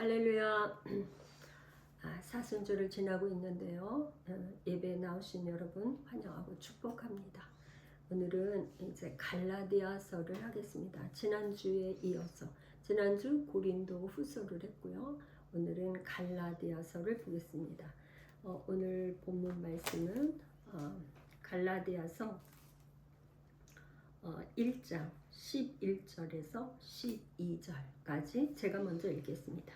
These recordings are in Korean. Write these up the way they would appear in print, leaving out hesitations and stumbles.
할렐루야. 사순절을 지나고 있는데요. 예배에 나오신 여러분 환영하고 축복합니다. 오늘은 이제 갈라디아서를 하겠습니다. 지난주에 이어서 지난주 고린도 후서를 했고요. 오늘은 갈라디아서를 보겠습니다. 오늘 본문 말씀은 갈라디아서 1장 11절에서 12절까지 제가 먼저 읽겠습니다.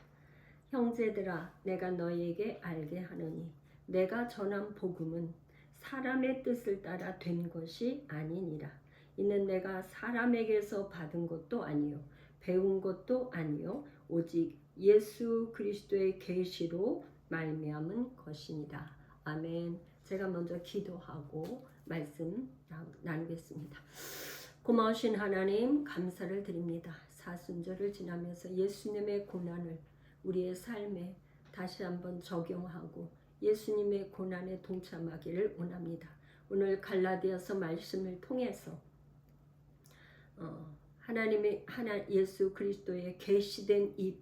형제들아, 내가 너희에게 알게 하노니 내가 전한 복음은 사람의 뜻을 따라 된 것이 아니니라. 이는 내가 사람에게서 받은 것도 아니요 배운 것도 아니요 오직 예수 그리스도의 계시로 말미암은 것이니라. 아멘. 제가 먼저 기도하고 말씀 나누겠습니다. 고마우신 하나님, 감사를 드립니다. 사순절을 지나면서 예수님의 고난을 우리의 삶에 다시 한번 적용하고 예수님의 고난에 동참하기를 원합니다. 오늘 갈라디아서 말씀을 통해서 예수 그리스도의 계시된 이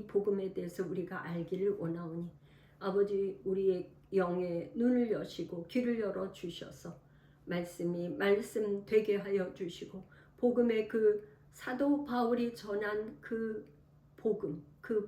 복음에 대해서 우리가 알기를 원하오니 아버지, 우리의 영의 눈을 여시고 귀를 열어 주셔서 말씀이 말씀 되게 하여 주시고 복음의 그 사도 바울이 전한 그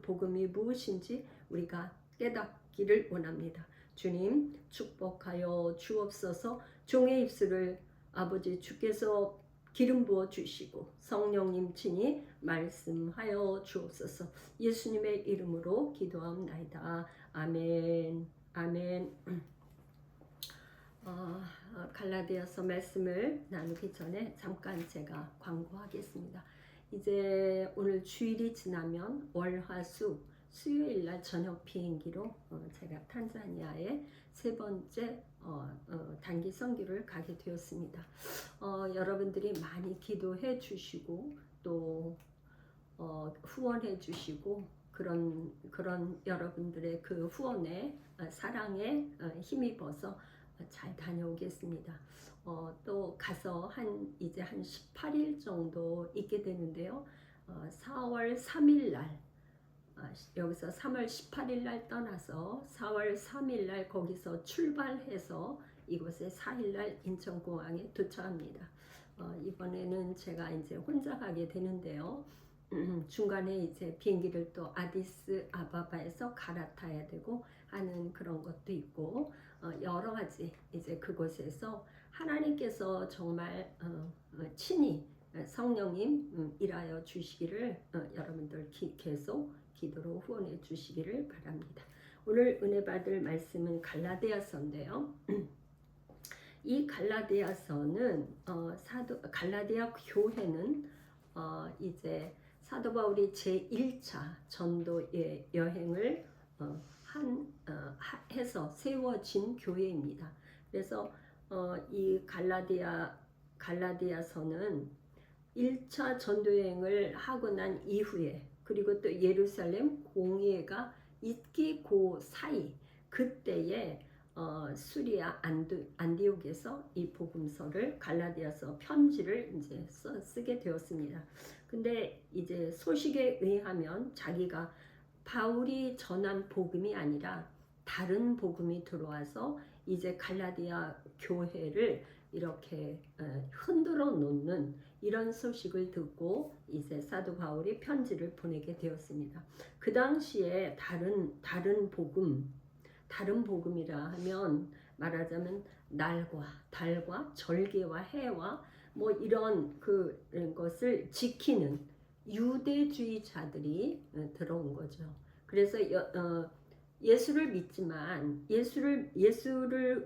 복음이 무엇인지 우리가 깨닫기를 원합니다. 주님, 축복하여 주옵소서. 종의 입술을 아버지 주께서 기름 부어 주시고 성령님 친히 말씀하여 주옵소서. 예수님의 이름으로 기도하옵나이다. 아멘. 아멘. 갈라디아서 말씀을 나누기 전에 잠깐 제가 광고하겠습니다. 이제 오늘 주일이 지나면 월화수 수요일날 저녁 비행기로 제가 탄자니아의 세 번째 단기 선교를 가게 되었습니다. 여러분들이 많이 기도해 주시고 또 후원해 주시고 그런 여러분들의 그 후원에 사랑에 힘입어서 잘 다녀오겠습니다. 또 가서 이제 한 18일 정도 있게 되는데요. 4월 3일 날 여기서 3월 18일 날 떠나서 4월 3일 날 거기서 출발해서 이곳에 4일 날 인천공항에 도착합니다. 이번에는 제가 이제 혼자 가게 되는데요. 중간에 이제 비행기를 또 아디스 아바바에서 갈아타야 되고 하는 그런 것도 있고 여러 가지 이제 그곳에서 하나님께서 정말 친히 성령님 일하여 주시기를 여러분들 계속 기도로 후원해 주시기를 바랍니다. 오늘 은혜 받을 말씀은 갈라디아서인데요. 이 갈라디아서는 갈라디아 교회는 이제 사도 바울이 제1차 전도의 여행을 해서 세워진 교회입니다. 그래서 이 갈라디아서는 1차 전도여행을 하고 난 이후에 그리고 또 예루살렘 공회가 있기 그 사이 그때에 수리아 안디옥에서 이 복음서를 갈라디아서 편지를 이제 쓰게 되었습니다. 근데 이제 소식에 의하면 자기가 바울이 전한 복음이 아니라 다른 복음이 들어와서 이제 갈라디아 교회를 이렇게 흔들어 놓는 이런 소식을 듣고 이제 사도 바울이 편지를 보내게 되었습니다. 그 당시에 다른 복음이라 하면 말하자면 날과 달과 절개와 해와 뭐 이런 그런 것을 지키는 유대주의자들이 들어온 거죠. 그래서 예수를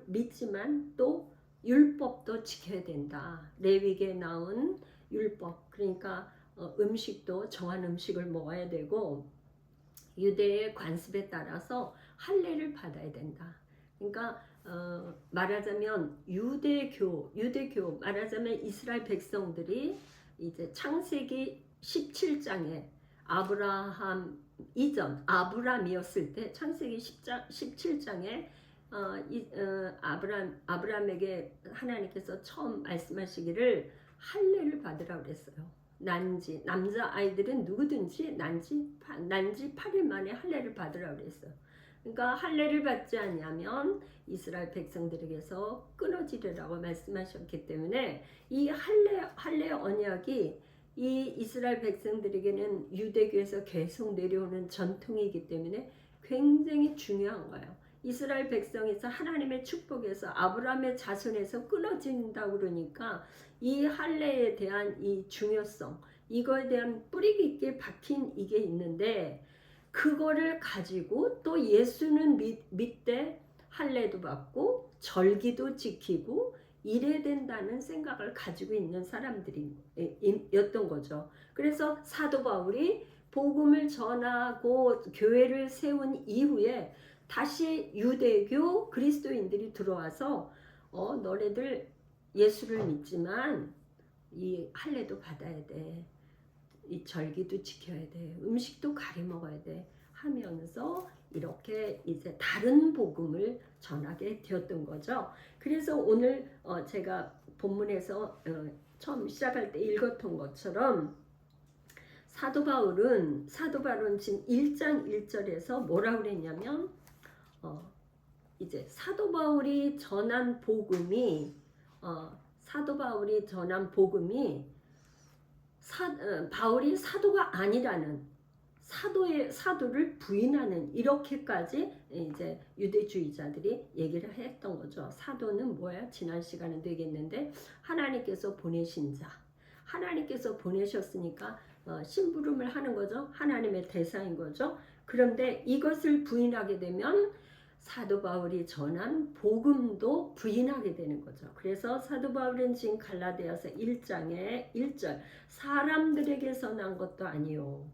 믿지만 또 율법도 지켜야 된다. 레위기에 나온 율법, 그러니까 음식도 정한 음식을 먹어야 되고 유대의 관습에 따라서 할례를 받아야 된다. 그러니까 말하자면 유대교 말하자면 이스라엘 백성들이 이제 창세기 17장에 아브라함이었을 때 창세기 17장에 아브라함에게 하나님께서 처음 말씀하시기를 할례를 받으라 그랬어요. 난지 남자 아이들은 누구든지 난지 8일 만에 할례를 받으라고 그랬어. 그러니까 할례를 받지 않으면 이스라엘 백성들에게서 끊어지리라고 말씀하셨기 때문에 이 할례 언약이 이 이스라엘 백성들에게는 유대교에서 계속 내려오는 전통이기 때문에 굉장히 중요한 거예요. 이스라엘 백성에서 하나님의 축복에서 아브라함의 자손에서 끊어진다 그러니까 이 할례에 대한 이 중요성, 이거에 대한 뿌리 깊게 박힌 이게 있는데 그거를 가지고 또 예수는 밑에 할례도 받고 절기도 지키고 이래야 된다는 생각을 가지고 있는 사람들이었던 거죠. 그래서 사도 바울이 복음을 전하고 교회를 세운 이후에 다시 유대교 그리스도인들이 들어와서 너네들 예수를 믿지만 이 할례도 받아야 돼. 이 절기도 지켜야 돼. 음식도 가려 먹어야 돼. 하면서 이렇게 이제 다른 복음을 전하게 되었던 거죠. 그래서 오늘 제가 본문에서 처음 시작할 때 읽었던 것처럼 사도 바울은 지금 1장 1절에서 뭐라고 그랬냐면 이제 사도 바울이 전한 복음이 바울이 사도가 아니라는 사도를 부인하는 이렇게까지 이제 유대주의자들이 얘기를 했던 거죠. 사도는 뭐야? 지난 시간에도 얘기했는데 하나님께서 보내신 자. 하나님께서 보내셨으니까 심부름을 하는 거죠. 하나님의 대사인 거죠. 그런데 이것을 부인하게 되면 사도 바울이 전한 복음도 부인하게 되는 거죠. 그래서 사도 바울은 지금 갈라디아서 1장의 1절 사람들에게서 난 것도 아니요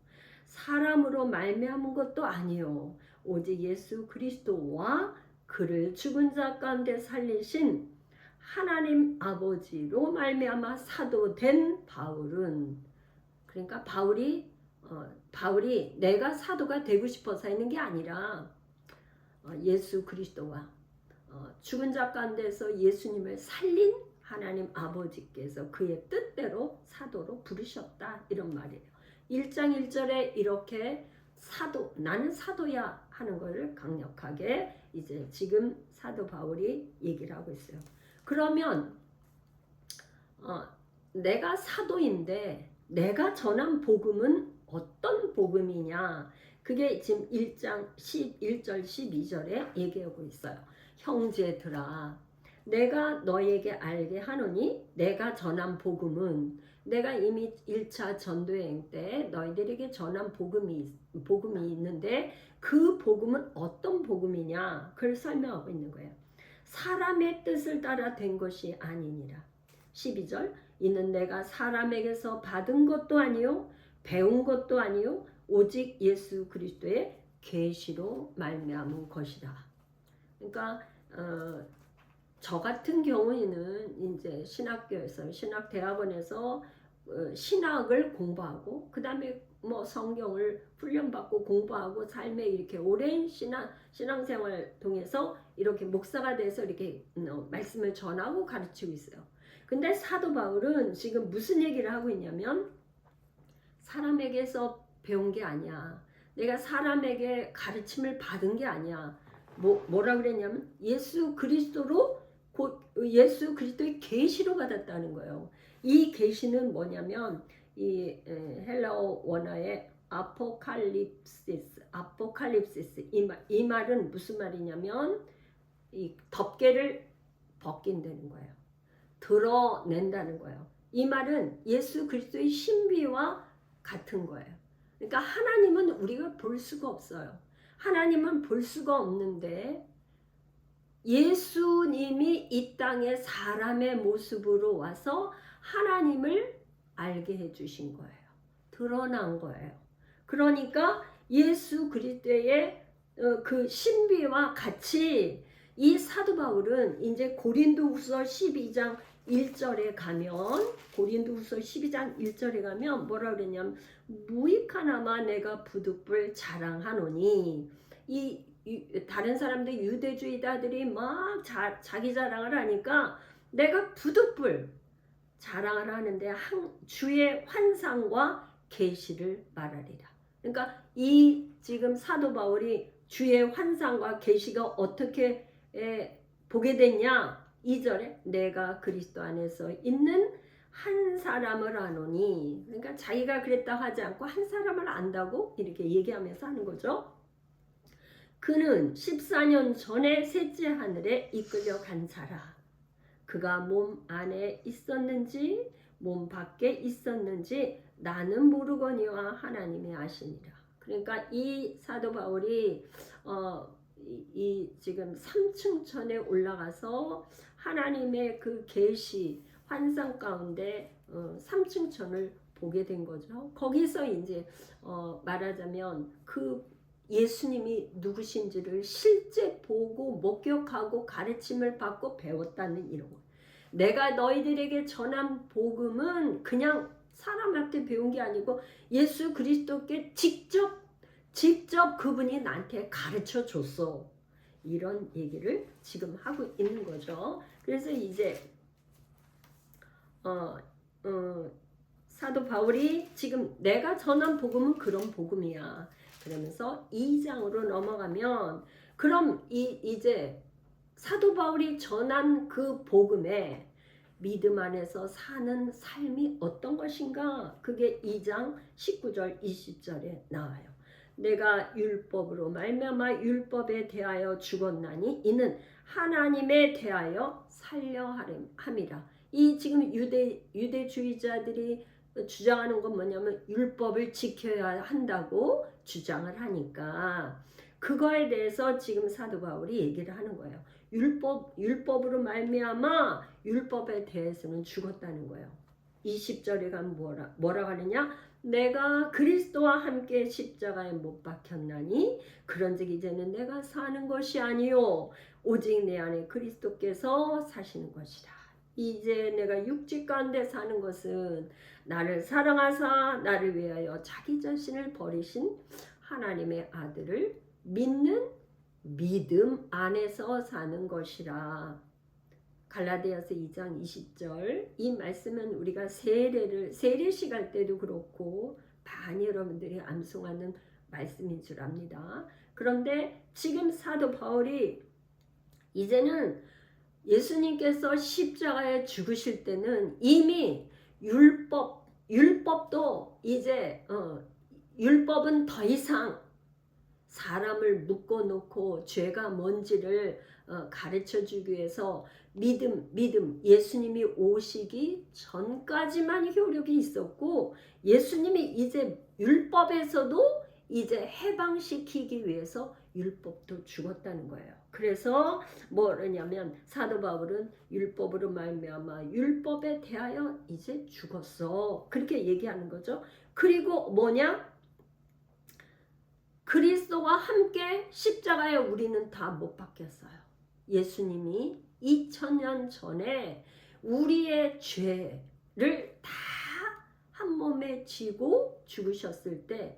사람으로 말미암은 것도 아니요 오직 예수 그리스도와 그를 죽은 자 가운데 살리신 하나님 아버지로 말미암아 사도된 바울은 그러니까 바울이 내가 사도가 되고 싶어서 있는 게 아니라 예수 그리스도와 죽은 자 가운데서 예수님을 살린 하나님 아버지께서 그의 뜻대로 사도로 부르셨다 이런 말이에요. 1장 1절에 이렇게 나는 사도야 하는 것을 강력하게 이제 지금 사도 바울이 얘기를 하고 있어요. 그러면 내가 사도인데 내가 전한 복음은 어떤 복음이냐? 그게 지금 1장 11절 12절에 얘기하고 있어요. 형제들아 내가 너에게 알게 하노니 내가 전한 복음은 내가 이미 1차 전도여행 때 너희들에게 전한 복음이 있는데 그 복음은 어떤 복음이냐? 그걸 설명하고 있는 거예요. 사람의 뜻을 따라 된 것이 아니니라. 12절 이는 내가 사람에게서 받은 것도 아니요 배운 것도 아니요 오직 예수 그리스도의 계시로 말미암은 것이다. 그러니까 저 같은 경우에는 이제 신학대학원에서 신학을 공부하고 그 다음에 뭐 성경을 훈련받고 공부하고 삶에 이렇게 오랜 신앙생활 통해서 이렇게 목사가 돼서 이렇게 말씀을 전하고 가르치고 있어요. 근데 사도 바울은 지금 무슨 얘기를 하고 있냐면 사람에게서 배운 게 아니야. 내가 사람에게 가르침을 받은 게 아니야. 뭐라 그랬냐면 예수 그리스도의 계시로 받았다는 거예요. 이 계시는 뭐냐면 이 헬라어 원어의 아포칼립시스 이 말은 무슨 말이냐면 이 덮개를 벗긴다는 거예요. 드러낸다는 거예요. 이 말은 예수 그리스도의 신비와 같은 거예요. 그러니까 하나님은 우리가 볼 수가 없어요. 하나님은 볼 수가 없는데 예수님이 이 땅에 사람의 모습으로 와서 하나님을 알게 해주신 거예요. 드러난 거예요. 그러니까 예수 그리스도의 그 신비와 같이 이 사도 바울은 이제 고린도후서 12장 1절에 가면 뭐라 그랬냐면 무익하나마 내가 부득불 자랑하노니 이 다른 사람들 유대주의자들이 막 자기 자랑을 하니까 내가 부득불 자랑을 하는데 주의 환상과 계시를 말하리라. 그러니까 이 지금 사도 바울이 주의 환상과 계시가 어떻게 보게 됐냐? 2절에 내가 그리스도 안에서 있는 한 사람을 아노니, 그러니까 자기가 그랬다 하지 않고 한 사람을 안다고 이렇게 얘기하면서 하는 거죠. 그는 14년 전에 셋째 하늘에 이끌려 간 자라. 그가 몸 안에 있었는지 몸 밖에 있었는지 나는 모르거니와 하나님이 아시니라. 그러니까 이 사도 바울이 이 지금 3층천에 올라가서 하나님의 그 계시 환상 가운데 3층천을 보게 된 거죠. 거기서 이제 말하자면 그 예수님이 누구신지를 실제 보고 목격하고 가르침을 받고 배웠다는 이런 거. 내가 너희들에게 전한 복음은 그냥 사람한테 배운 게 아니고 예수 그리스도께 직접 그분이 나한테 가르쳐 줬어. 이런 얘기를 지금 하고 있는 거죠. 그래서 이제 사도 바울이 지금 내가 전한 복음은 그런 복음이야. 그러면서 2장으로 넘어가면 그럼 이제 사도 바울이 전한 그 복음에 믿음 안에서 사는 삶이 어떤 것인가? 그게 2장 19절 20절에 나와요. 내가 율법으로 말미암아 율법에 대하여 죽었나니 이는 하나님에 대하여 살려 함이라. 이 지금 유대주의자들이 주장하는 건 뭐냐면 율법을 지켜야 한다고 주장을 하니까 그거에 대해서 지금 사도 바울이 얘기를 하는 거예요. 율법으로 말미암아 율법에 대해서는 죽었다는 거예요. 20절에 가면 뭐라 하느냐? 내가 그리스도와 함께 십자가에 못 박혔나니 그런즉 이제는 내가 사는 것이 아니요 오직 내 안에 그리스도께서 사시는 것이라. 이제 내가 육지 가운데 사는 것은 나를 사랑하사 나를 위하여 자기 자신을 버리신 하나님의 아들을 믿는 믿음 안에서 사는 것이라. 갈라디아서 2장 20절. 이 말씀은 우리가 세례식 할 때도 그렇고 많이 여러분들이 암송하는 말씀인 줄 압니다. 그런데 지금 사도 바울이 이제는 예수님께서 십자가에 죽으실 때는 이미 율법도 이제 율법은 더 이상 사람을 묶어놓고 죄가 뭔지를 가르쳐 주기 위해서 믿음 예수님이 오시기 전까지만 효력이 있었고 예수님이 이제 율법에서도 이제 해방시키기 위해서 율법도 죽었다는 거예요. 그래서 뭐냐면 사도 바울은 율법으로 말미암아 율법에 대하여 이제 죽었어. 그렇게 얘기하는 거죠. 그리고 뭐냐? 그리스도와 함께 십자가에 우리는 다 못 박혔어요. 예수님이 2000년 전에 우리의 죄를 다 한 몸에 지고 죽으셨을 때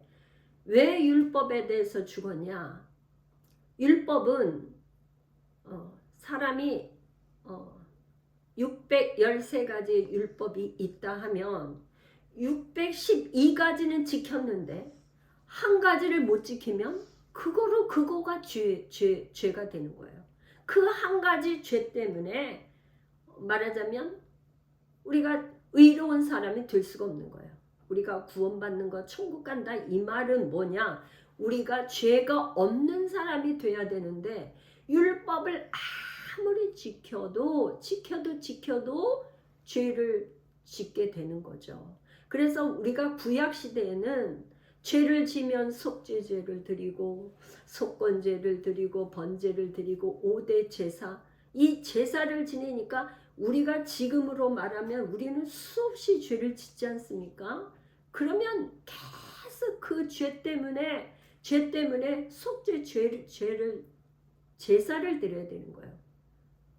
왜 율법에 대해서 죽었냐? 율법은 사람이 613가지 율법이 있다 하면 612가지는 지켰는데 한 가지를 못 지키면 그거가 죄가 되는 거예요. 그 한 가지 죄 때문에 말하자면 우리가 의로운 사람이 될 수가 없는 거예요. 우리가 구원받는 거 천국 간다 이 말은 뭐냐? 우리가 죄가 없는 사람이 돼야 되는데 율법을 아무리 지켜도 죄를 짓게 되는 거죠. 그래서 우리가 구약 시대에는 죄를 지면 속죄죄를 드리고 속건죄를 드리고 번제를 드리고 5대 제사, 이 제사를 지내니까 우리가 지금으로 말하면 우리는 수없이 죄를 짓지 않습니까? 그러면 계속 그 죄 때문에 속죄 제사를 드려야 되는 거예요.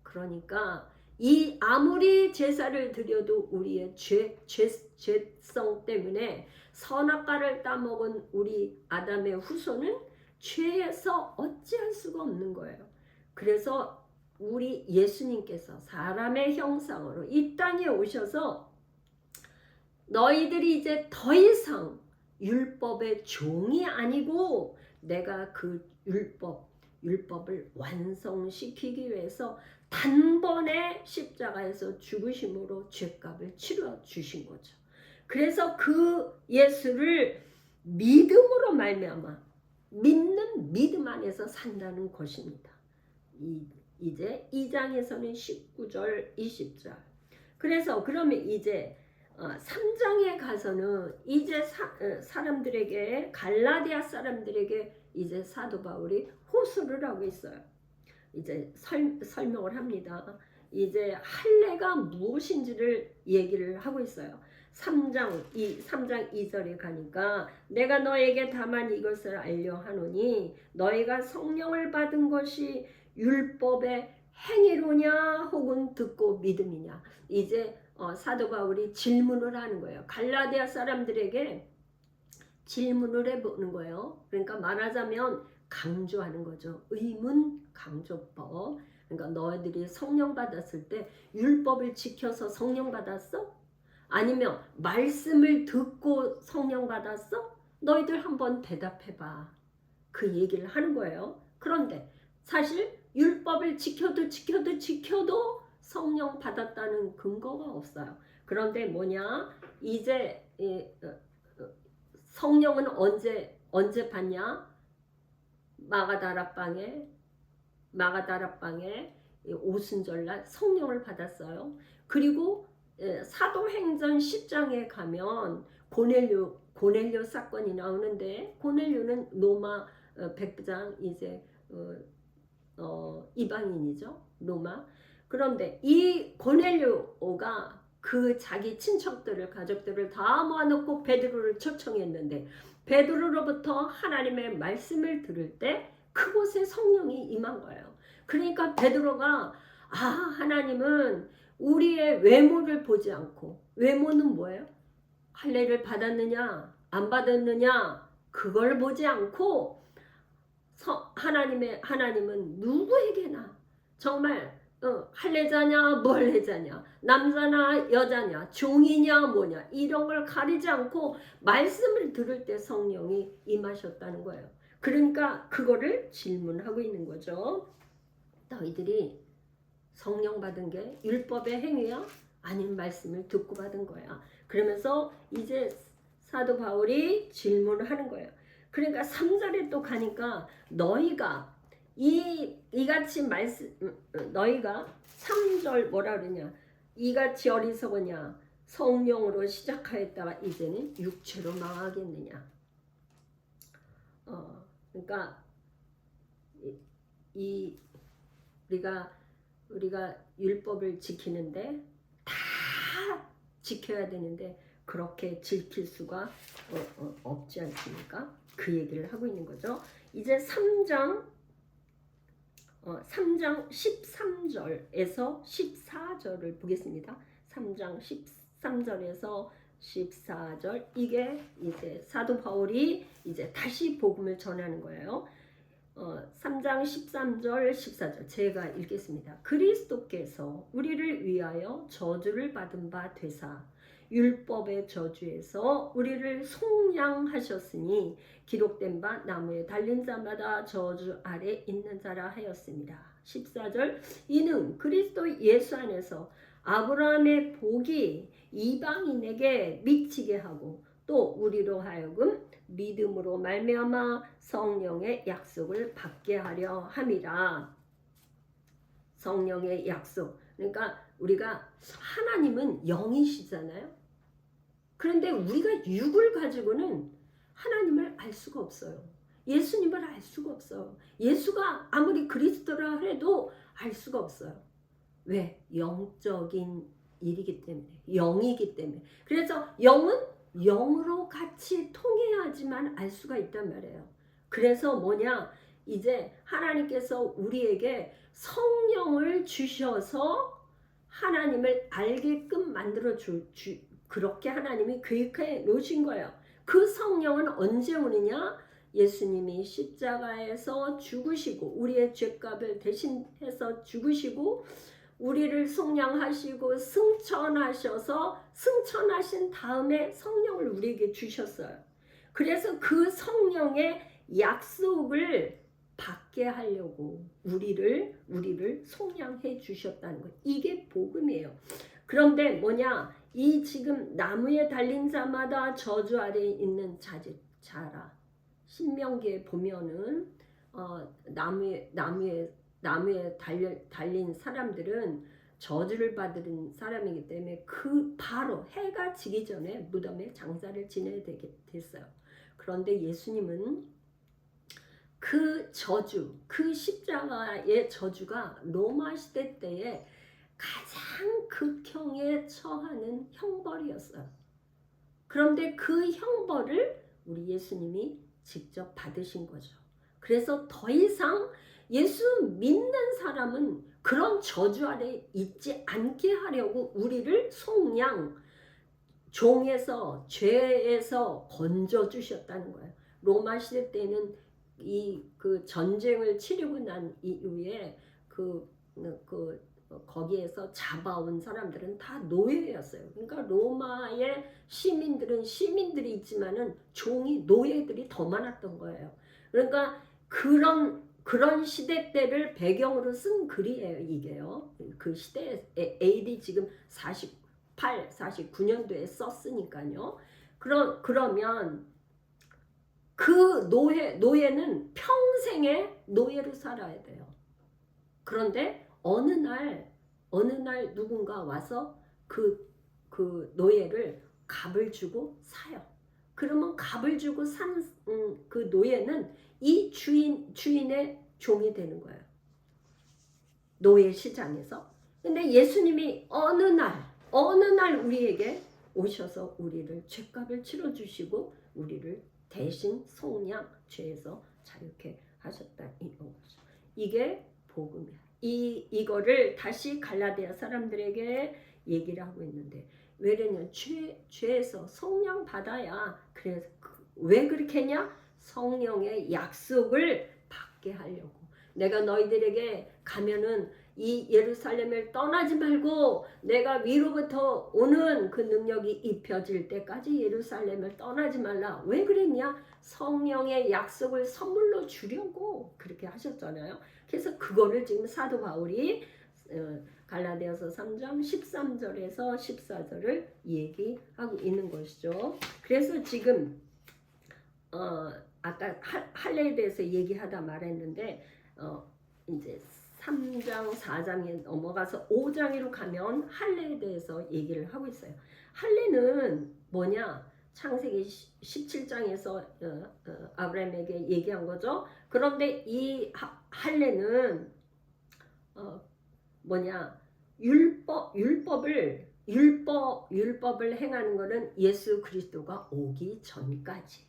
그러니까 이 아무리 제사를 드려도 우리의 죄성 때문에 선악과를 따먹은 우리 아담의 후손은 죄에서 어찌할 수가 없는 거예요. 그래서 우리 예수님께서 사람의 형상으로 이 땅에 오셔서 너희들이 이제 더 이상 율법의 종이 아니고 내가 그 율법을 완성시키기 위해서 단번에 십자가에서 죽으심으로 죄값을 치러 주신 거죠. 그래서 그 예수를 믿음으로 말미암아 믿는 믿음 안에서 산다는 것입니다. 이제 2장에서는 19절 20절. 그래서 그러면 이제 3장에 가서는 이제 사람들에게 갈라디아 사람들에게 이제 사도 바울이 호소를 하고 있어요. 이제 설명을 합니다. 이제 할례가 무엇인지를 얘기를 하고 있어요. 3장 2절에 가니까 내가 너에게 다만 이것을 알려 하노니 너희가 성령을 받은 것이 율법의 행위로냐 혹은 듣고 믿음이냐. 이제 사도 바울이 질문을 하는 거예요. 갈라디아 사람들에게 질문을 해보는 거예요. 그러니까 말하자면 강조하는 거죠. 의문 강조법. 그러니까 너희들이 성령 받았을 때 율법을 지켜서 성령 받았어? 아니면 말씀을 듣고 성령 받았어? 너희들 한번 대답해봐. 그 얘기를 하는 거예요. 그런데 사실 율법을 지켜도 성령 받았다는 근거가 없어요. 그런데 뭐냐? 이제 성령은 언제 받냐? 마가다락방에 오순절날 성령을 받았어요. 그리고 사도행전 10장에 가면 고넬료 사건이 나오는데 고넬료는 로마 백부장 이제 이방인이죠. 로마. 그런데 이 고넬료가 그 자기 친척들을 가족들을 다 모아놓고 베드로를 초청했는데 베드로로부터 하나님의 말씀을 들을 때 그곳에 성령이 임한 거예요. 그러니까 베드로가 하나님은 우리의 외모를 보지 않고 외모는 뭐예요? 할례를 받았느냐 안 받았느냐 그걸 보지 않고 하나님은 누구에게나 정말 할례자냐 멀례자냐 남자냐 여자냐 종이냐 뭐냐 이런 걸 가리지 않고 말씀을 들을 때 성령이 임하셨다는 거예요. 그러니까 그거를 질문하고 있는 거죠. 너희들이 성령 받은 게 율법의 행위야? 아니면 말씀을 듣고 받은 거야? 그러면서 이제 사도 바울이 질문을 하는 거예요. 그러니까 3절에 또 가니까 너희가 이같이 너희가 3절 뭐라 그러냐? 이같이 어리석으냐? 성령으로 시작하였다가 이제는 육체로 망하겠느냐? 그러니까 우리가 율법을 지키는데 다 지켜야 되는데 그렇게 지킬 수가 없지 않습니까? 그 얘기를 하고 있는 거죠. 이제 3장 13절에서 14절을 보겠습니다. 3장 13절에서 14절 이게 이제 사도 바울이 이제 다시 복음을 전하는 거예요. 3장 13절 14절 제가 읽겠습니다. 그리스도께서 우리를 위하여 저주를 받은 바 되사 율법의 저주에서 우리를 속량하셨으니 기록된 바 나무에 달린 자마다 저주 아래 있는 자라 하였습니다. 14절 이는 그리스도 예수 안에서 아브라함의 복이 이방인에게 미치게 하고 또 우리로 하여금 믿음으로 말미암아 성령의 약속을 받게 하려 함이라. 성령의 약속. 그러니까 우리가 하나님은 영이시잖아요. 그런데 우리가 육을 가지고는 하나님을 알 수가 없어요. 예수님을 알 수가 없어요. 예수가 아무리 그리스도라 해도 알 수가 없어요. 왜? 영적인 일이기 때문에. 영이기 때문에. 그래서 영은 영으로 같이 통해야지만 알 수가 있단 말이에요. 그래서 뭐냐? 이제 하나님께서 우리에게 성령을 주셔서 하나님을 알게끔 만들어 그렇게 하나님이 계획해 놓으신 거예요. 그 성령은 언제 오느냐? 예수님이 십자가에서 죽으시고 우리의 죄값을 대신해서 죽으시고 우리를 속량하시고 승천하셔서 승천하신 다음에 성령을 우리에게 주셨어요. 그래서 그 성령의 약속을 받게 하려고 우리를 속량해 주셨다는 것. 이게 복음이에요. 그런데 뭐냐? 이 지금 나무에 달린 자마다 저주 아래에 있는 자라. 신명기에 보면은 나무에 달린 사람들은 저주를 받은 사람이기 때문에 그 바로 해가 지기 전에 무덤에 장사를 지내야 됐어요. 그런데 예수님은 그 저주, 그 십자가의 저주가 로마 시대 때에 가장 극형에 처하는 형벌이었어요. 그런데 그 형벌을 우리 예수님이 직접 받으신 거죠. 그래서 더 이상 예수 믿는 사람은 그런 저주 아래 있지 않게 하려고 우리를 속량, 종에서 죄에서 건져 주셨다는 거예요. 로마 시대 때는 그 전쟁을 치르고 난 이후에 거기에서 잡아온 사람들은 다 노예였어요. 그러니까 로마의 시민들은 시민들이 있지만은 종이 노예들이 더 많았던 거예요. 그러니까 그런 시대 때를 배경으로 쓴 글이에요, 이게요. 그 시대에 AD 지금 48, 49년도에 썼으니까요. 그러면 그 노예는 평생의 노예로 살아야 돼요. 그런데 어느 날 누군가 와서 그 노예를 값을 주고 사요. 그러면 값을 주고 산 그 노예는 이 주인의 종이 되는 거예요. 노예 시장에서. 근데 예수님이 어느 날 우리에게 오셔서 우리를 죄값을 치러주시고 우리를 대신 속량, 죄에서 자유케 하셨다, 이런 거죠. 이게 복음이야. 이거를 다시 갈라디아 사람들에게 얘기를 하고 있는데, 왜냐면 죄에서 속량 받아야. 그래서 왜 그렇게 했냐? 성령의 약속을 받게 하려고. 내가 너희들에게 가면은 이 예루살렘을 떠나지 말고 내가 위로부터 오는 그 능력이 입혀질 때까지 예루살렘을 떠나지 말라. 왜 그랬냐? 성령의 약속을 선물로 주려고 그렇게 하셨잖아요. 그래서 그거를 지금 사도 바울이 갈라디아서 3장 13절에서 14절을 얘기하고 있는 것이죠. 그래서 지금 아까 할례에 대해서 얘기하다 말했는데 이제 3장 4장에 넘어가서 5장으로 가면 할례에 대해서 얘기를 하고 있어요. 할례는 뭐냐? 창세기 17장에서 아브라함에게 얘기한 거죠. 그런데 이 할례는 뭐냐? 율법을 행하는 것은 예수 그리스도가 오기 전까지.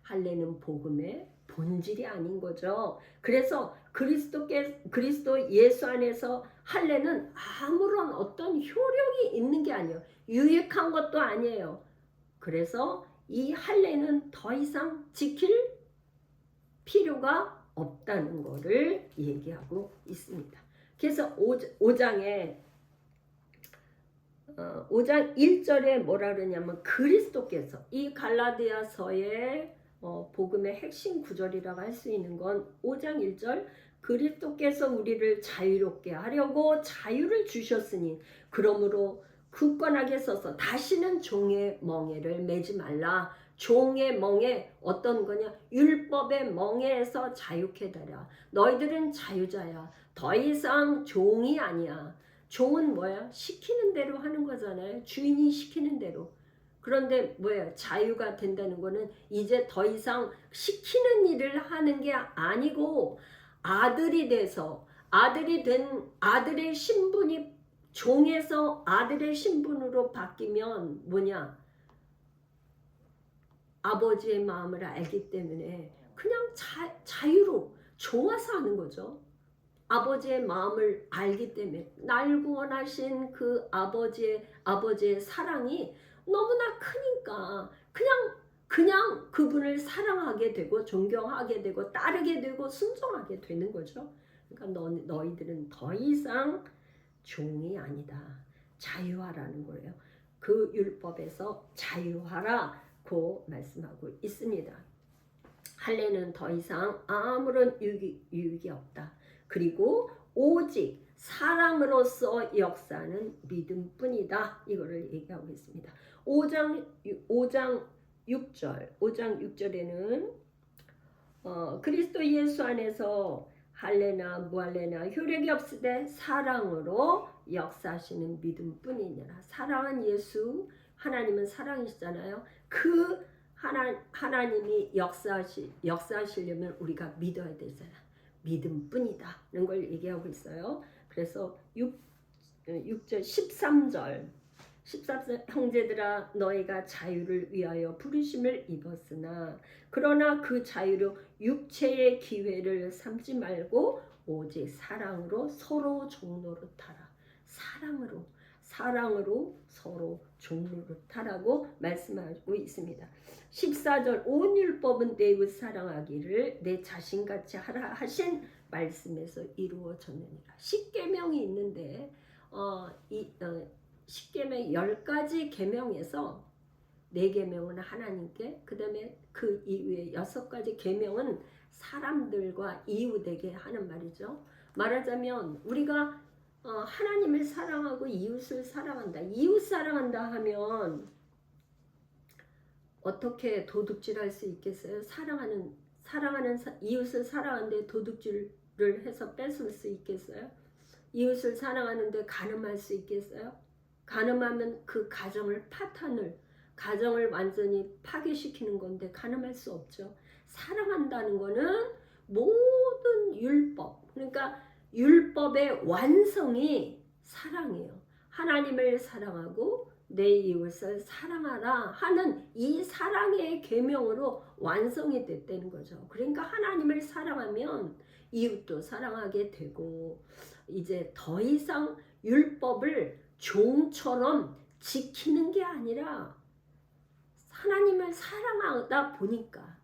할례는 복음의 본질이 아닌 거죠. 그래서 그리스도 예수 안에서 할례는 아무런 어떤 효력이 있는 게 아니에요. 유익한 것도 아니에요. 그래서 이 할례는 더 이상 지킬 필요가 없다는 것을 얘기하고 있습니다. 그래서 5장 1절에 뭐라 그러냐면 그리스도께서, 이 갈라디아서의 복음의 핵심 구절이라고 할 수 있는 건 5장 1절, 그리스도께서 우리를 자유롭게 하려고 자유를 주셨으니 그러므로 굳건하게 서서 다시는 종의 멍에를 매지 말라. 종의 멍에 어떤 거냐? 율법의 멍에에서 자유케 되라. 너희들은 자유자야. 더 이상 종이 아니야. 종은 뭐야? 시키는 대로 하는 거잖아요. 주인이 시키는 대로. 그런데 뭐야? 자유가 된다는 거는 이제 더 이상 시키는 일을 하는 게 아니고 아들이 돼서 아들의 신분이 종에서 아들의 신분으로 바뀌면 뭐냐? 아버지의 마음을 알기 때문에 그냥 자유로 좋아서 하는 거죠. 아버지의 마음을 알기 때문에 날 구원하신 그 아버지의 사랑이 너무나 크니까 그냥 그분을 사랑하게 되고 존경하게 되고 따르게 되고 순종하게 되는 거죠. 그러니까 너희들은 더 이상 종이 아니다. 자유하라는 거예요. 그 율법에서 자유하라고 말씀하고 있습니다. 할례는 더 이상 아무런 유익이 없다. 그리고 오직 사랑으로서 역사는 믿음뿐이다. 이거를 얘기하고 있습니다. 5장 6절에는 그리스도 예수 안에서 할례나 무할례나 효력이 없으되 사랑으로 역사하시는 믿음뿐이니라. 사랑은 예수, 하나님은 사랑이시잖아요. 그 하나님이 역사하시려면 우리가 믿어야 되잖아. 믿음뿐이다는 걸 얘기하고 있어요. 그래서 6절 13절 형제들아 너희가 자유를 위하여 부르심을 입었으나 그러나 그 자유로 육체의 기회를 삼지 말고 오직 사랑으로 서로 종노릇하라. 사랑으로 서로 종노릇하라고 말씀하고 있습니다. 14절 온 율법은 내 이웃 사랑하기를 내 자신같이 하라 하신 말씀에서 이루어졌느니라. 10계명이 있는데 10계명 10가지 계명에서 4계명은 하나님께, 그 다음에 그 이후에 6가지 계명은 사람들과 이웃에게 하는 말이죠. 말하자면 우리가 하나님을 사랑하고 이웃을 사랑한다. 이웃 사랑한다 하면 어떻게 도둑질할 수 있겠어요? 사랑하는 이웃을 사랑하는데 도둑질을 해서 뺏을 수 있겠어요? 이웃을 사랑하는데 간음할 수 있겠어요? 간음하면 그 가정을 완전히 파괴시키는 건데 간음할 수 없죠. 사랑한다는 거는 모든 율법, 그러니까 율법의 완성이 사랑이에요. 하나님을 사랑하고 내 이웃을 사랑하라 하는 이 사랑의 계명으로 완성이 됐다는 거죠. 그러니까 하나님을 사랑하면 이웃도 사랑하게 되고, 이제 더 이상 율법을 종처럼 지키는 게 아니라 하나님을 사랑하다 보니까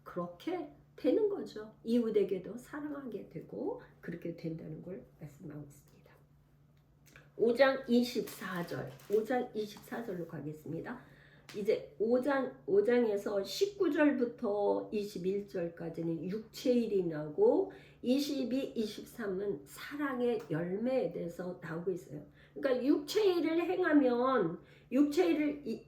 그렇게 되는 거죠. 이웃에게도 사랑하게 되고 그렇게 된다는 걸 말씀하고 있습니다. 5장 24절로 가겠습니다. 이제 5장에서 19절부터 21절까지는 육체일이 나오고 22, 23은 사랑의 열매에 대해서 나오고 있어요. 그러니까 육체일을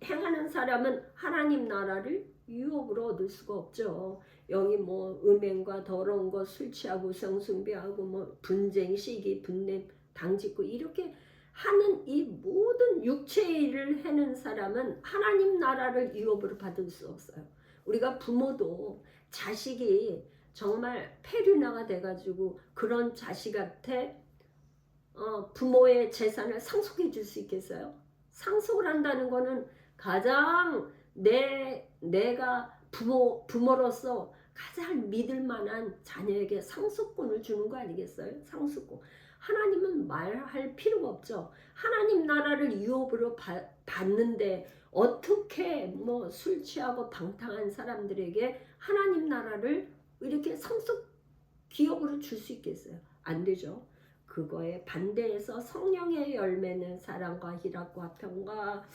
행하는 사람은 하나님 나라를 유업으로 얻을 수가 없죠. 여기 뭐 음행과 더러운 것, 술 취하고 성숭배하고 뭐 분쟁, 시기, 분냄, 당짓고 이렇게 하는 이 모든 육체의 일을 하는 사람은 하나님 나라를 유업으로 받을 수 없어요. 우리가 부모도 자식이 정말 폐륜아가 돼가지고 그런 자식한테 부모의 재산을 상속해 줄 수 있겠어요? 상속을 한다는 거는 가장 내가 부모로서 가장 믿을 만한 자녀에게 상속권을 주는 거 아니겠어요? 상속권. 하나님은 말할 필요가 없죠. 하나님 나라를 유업으로 받는데 어떻게 뭐 술 취하고 방탕한 사람들에게 하나님 나라를 이렇게 상속 기업으로 줄 수 있겠어요? 안 되죠. 그거에 반대해서 성령의 열매는 사랑과 희락과 평과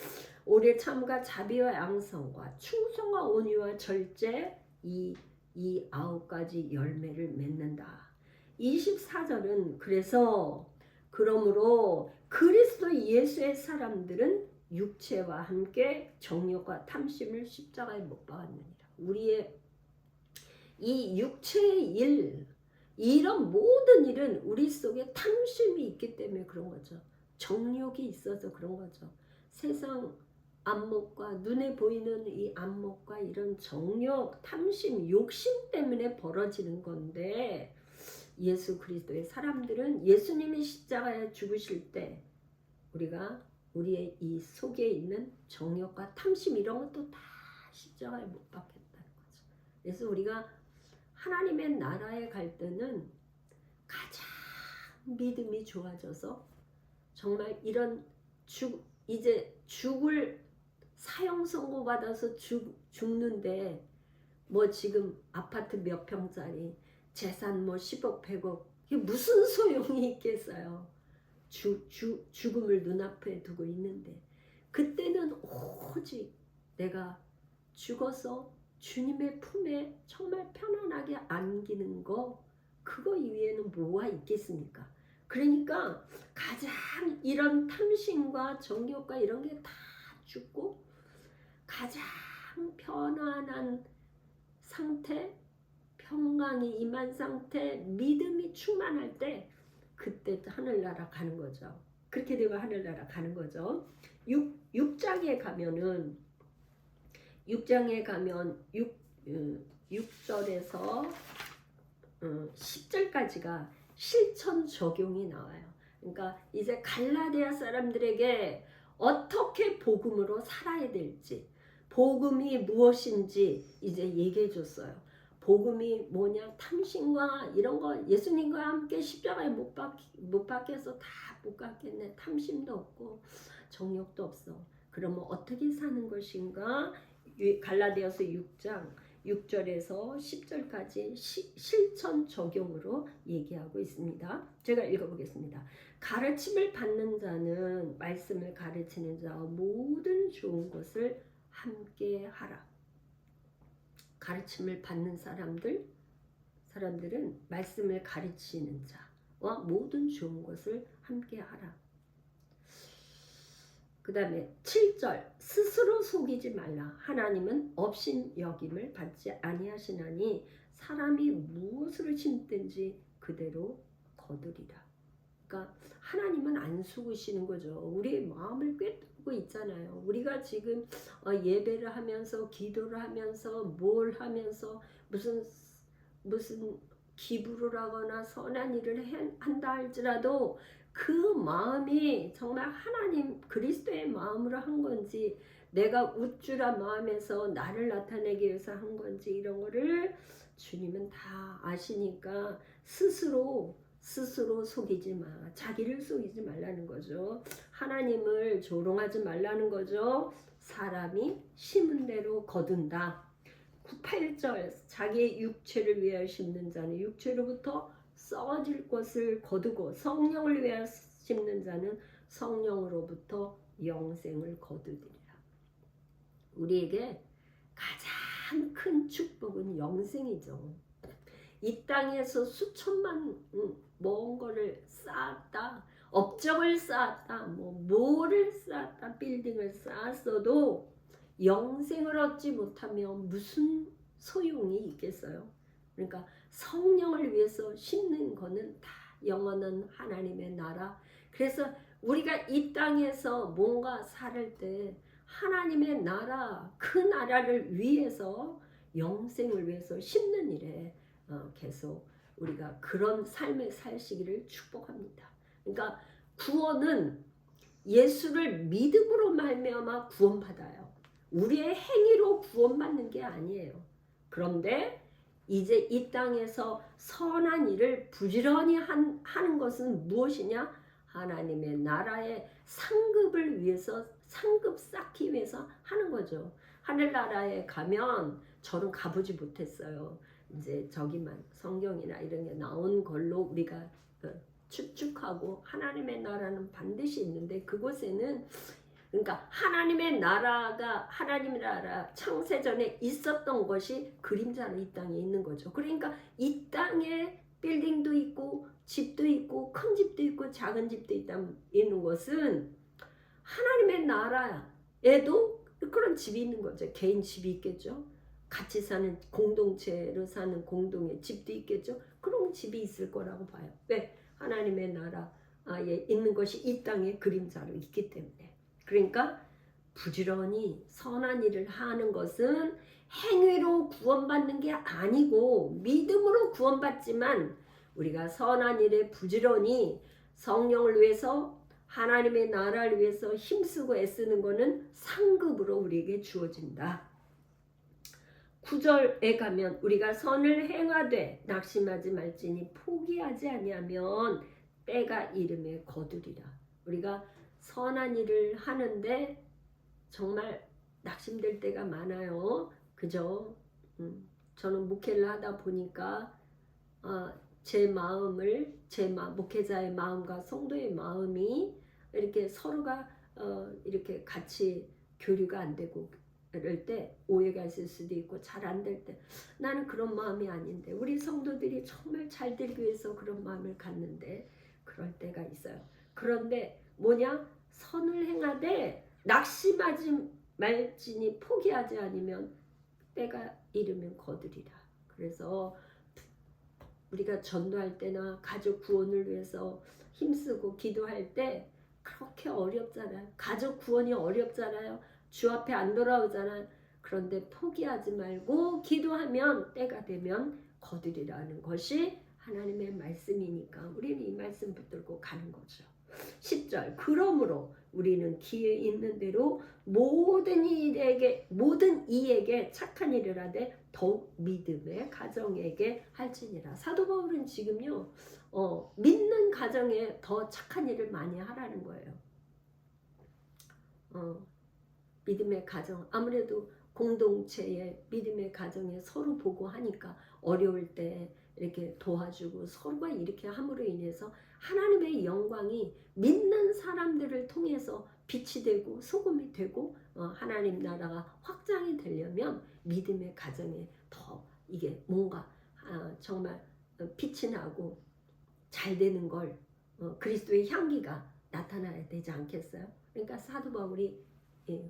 오래 참과 자비와 양성과 충성과 온유와 절제, 이 9가지 열매를 맺는다. 24절은 그러므로 그리스도 예수의 사람들은 육체와 함께 정욕과 탐심을 십자가에 못 박았느니라. 우리의 이 육체의 일, 이런 모든 일은 우리 속에 탐심이 있기 때문에 그런 거죠. 정욕이 있어서 그런 거죠. 세상 안목과 눈에 보이는 이 안목과 이런 정욕, 탐심, 욕심 때문에 벌어지는 건데, 예수 그리스도의 사람들은 예수님이 십자가에 죽으실 때 우리가 우리의 이 속에 있는 정욕과 탐심 이런 것도 다 십자가에 못 박혔다는 거죠. 그래서 우리가 하나님의 나라에 갈 때는 가장 믿음이 좋아져서 정말 이런 이제 죽을 사형 선고 받아서 죽는데 뭐 지금 아파트 몇 평짜리 재산 뭐 10억 100억 이게 무슨 소용이 있겠어요. 죽음을 눈앞에 두고 있는데 그때는 오직 내가 죽어서 주님의 품에 정말 편안하게 안기는 거 그거 이외에는 뭐가 있겠습니까? 그러니까 가장 이런 탐심과 정욕과 이런 게 다 죽고 가장 편안한 상태, 평강이 임한 상태, 믿음이 충만할 때 그때 하늘나라 가는 거죠. 그렇게 되고 하늘나라 가는 거죠. 6장에 가면은 6장에 가면 6절에서 10절까지가 실천 적용이 나와요. 그러니까 이제 갈라디아 사람들에게 어떻게 복음으로 살아야 될지, 복음이 무엇인지 이제 얘기해 줬어요. 복음이 뭐냐? 탐심과 이런 거 예수님과 함께 십자가에 못 박혀서 다 못 갔겠네. 탐심도 없고 정욕도 없어. 그러면 어떻게 사는 것인가? 갈라디아서 6장 6절에서 10절까지 실천 적용으로 얘기하고 있습니다. 제가 읽어보겠습니다. 가르침을 받는 자는 말씀을 가르치는 자와 모든 좋은 것을 함께 하라. 가르침을 받는 사람들은 말씀을 가르치는 자와 모든 좋은 것을 함께 하라. 그 다음에 7절 스스로 속이지 말라. 하나님은 업신여김을 받지 아니하시나니 사람이 무엇으로 심든지 그대로 거두리라. 그러니까 하나님은 안 속으시는 거죠. 우리의 마음을 꿰뚫고 있잖아요. 우리가 지금 예배를 하면서 기도를 하면서 뭘 하면서 무슨 기부를 하거나 선한 일을 한다 할지라도 그 마음이 정말 하나님 그리스도의 마음으로 한 건지 내가 우쭐한 마음에서 나를 나타내기 위해서 한 건지 이런 거를 주님은 다 아시니까 스스로 속이지 마. 자기를 속이지 말라는 거죠. 하나님을 조롱하지 말라는 거죠. 사람이 심은 대로 거둔다. 8절 자기의 육체를 위하여 심는 자는 육체로부터 썩어질 것을 거두고 성령을 위하여 심는 자는 성령으로부터 영생을 거두리라. 우리에게 가장 큰 축복은 영생이죠. 이 땅에서 수천만 먼 거를 쌓았다, 업적을 쌓았다, 뭐를 쌓았다, 빌딩을 쌓았어도 영생을 얻지 못하면 무슨 소용이 있겠어요? 그러니까 성령을 위해서 심는 거는 다 영원한 하나님의 나라. 그래서 우리가 이 땅에서 뭔가 살 때 하나님의 나라, 그 나라를 위해서 영생을 위해서 심는 일에 계속 우리가 그런 삶을 사시기를 축복합니다. 그러니까 구원은 예수를 믿음으로 말미암아 구원받아요. 우리의 행위로 구원받는 게 아니에요. 그런데 이제 이 땅에서 선한 일을 부지런히 하는 것은 무엇이냐? 하나님의 나라의 상급을 위해서, 상급 쌓기 위해서 하는 거죠. 하늘나라에 가면 저는 가보지 못했어요. 이제 저기만 성경이나 이런 게 나온 걸로 우리가 추측하고 하나님의 나라는 반드시 있는데 그곳에는 그러니까 하나님의 나라 창세전에 있었던 것이 그림자로 이 땅에 있는 거죠. 그러니까 이 땅에 빌딩도 있고 집도 있고 큰 집도 있고 작은 집도 있는 것은 하나님의 나라에도 그런 집이 있는 거죠. 개인 집이 있겠죠. 같이 사는 공동체로 사는 공동의 집도 있겠죠. 그런 집이 있을 거라고 봐요. 왜? 하나님의 나라에 있는 것이 이 땅의 그림자로 있기 때문에. 그러니까 부지런히 선한 일을 하는 것은 행위로 구원받는 게 아니고 믿음으로 구원받지만 우리가 선한 일에 부지런히 성령을 위해서 하나님의 나라를 위해서 힘쓰고 애쓰는 것은 상급으로 우리에게 주어진다. 9절에 가면 우리가 선을 행하되 낙심하지 말지니 포기하지 아니하면 때가 이름에 거두리라. 우리가 선한 일을 하는데 정말 낙심될 때가 많아요. 그죠? 저는 목회를 하다 보니까 제 마음을 목회자의 마음과 성도의 마음이 이렇게 서로가 이렇게 같이 교류가 안 되고 그럴 때 오해가 있을 수도 있고 잘 안 될 때 나는 그런 마음이 아닌데 우리 성도들이 정말 잘 되기 위해서 그런 마음을 갖는데 그럴 때가 있어요. 그런데 뭐냐? 선을 행하되 낙심하지 말지니 포기하지 않으면 때가 이르면 거두리라. 그래서 우리가 전도할 때나 가족 구원을 위해서 힘쓰고 기도할 때 그렇게 어렵잖아요. 가족 구원이 어렵잖아요. 주 앞에 안 돌아오잖아요. 그런데 포기하지 말고 기도하면 때가 되면 거두리라는 것이 하나님의 말씀이니까 우리는 이 말씀 붙들고 가는 거죠. 10절 그러므로 우리는 기회 있는 대로 모든 이에게 착한 일을 하되 더욱 믿음의 가정에게 할지니라. 사도 바울은 지금요 믿는 가정에 더 착한 일을 많이 하라는 거예요. 믿음의 가정 아무래도 공동체의 믿음의 가정에 서로 보고 하니까 어려울 때 이렇게 도와주고 서로가 이렇게 함으로 인해서 하나님의 영광이 믿는 사람들을 통해서 빛이 되고 소금이 되고 하나님 나라가 확장이 되려면 믿음의 가정에 더 이게 뭔가 정말 빛이 나고 잘 되는 걸 그리스도의 향기가 나타나야 되지 않겠어요? 그러니까 사도 바울이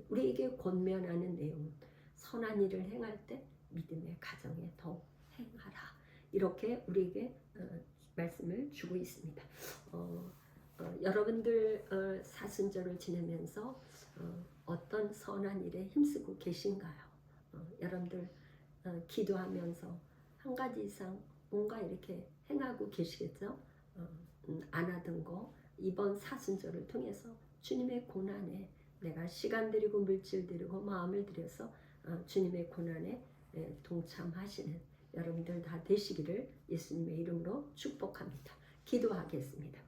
우리에게 권면하는 내용은 선한 일을 행할 때 믿음의 가정에 더 행하라. 이렇게 우리에게 말씀을 주고 있습니다. 여러분들 사순절을 지내면서 어떤 선한 일에 힘쓰고 계신가요? 여러분들 기도하면서 한 가지 이상 뭔가 이렇게 행하고 계시겠죠? 안 하던 거 이번 사순절을 통해서 주님의 고난에 내가 시간 들이고 물질 들이고 마음을 들여서 주님의 고난에 동참하시는 여러분들 다 되시기를 예수님의 이름으로 축복합니다. 기도하겠습니다.